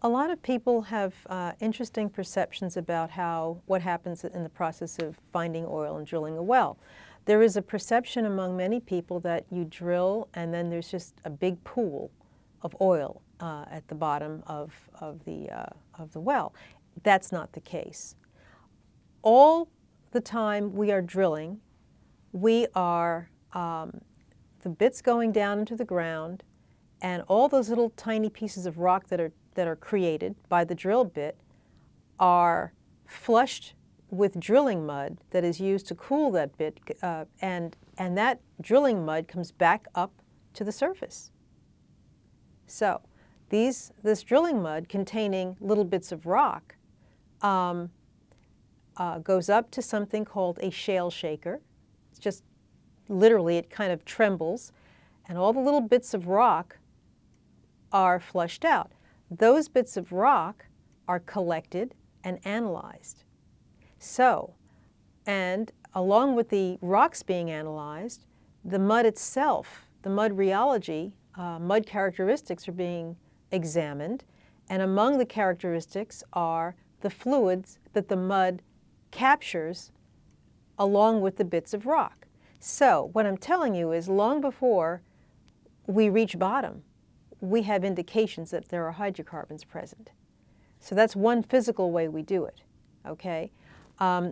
A lot of people have interesting perceptions about what happens in the process of finding oil and drilling a well. There is a perception among many people that you drill and then there's just a big pool of oil at the bottom of the well. That's not the case. All the time we are drilling, we are the bits going down into the ground, and all those little tiny pieces of rock that are created by the drill bit are flushed with drilling mud that is used to cool that bit, and that drilling mud comes back up to the surface. So this drilling mud containing little bits of rock goes up to something called a shale shaker. It's just literally, it kind of trembles, and all the little bits of rock are flushed out. Those bits of rock are collected and analyzed. So, and along with the rocks being analyzed, the mud itself, the mud rheology, mud characteristics are being examined, and among the characteristics are the fluids that the mud captures along with the bits of rock. So what I'm telling you is long before we reach bottom, we have indications that there are hydrocarbons present. So that's one physical way we do it, okay?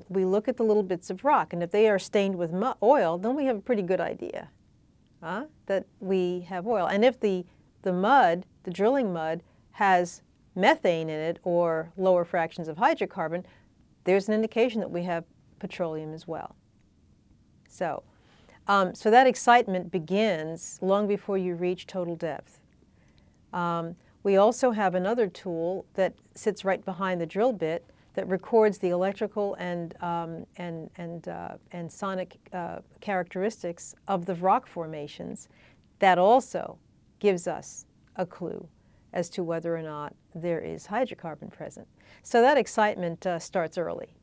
We look at the little bits of rock, and if they are stained with oil, then we have a pretty good idea that we have oil. And if the mud, the drilling mud, has methane in it or lower fractions of hydrocarbon, there's an indication that we have petroleum as well. So, so that excitement begins long before you reach total depth. We also have another tool that sits right behind the drill bit that records the electrical and sonic characteristics of the rock formations. That also gives us a clue as to whether or not there is hydrocarbon present. So that excitement starts early.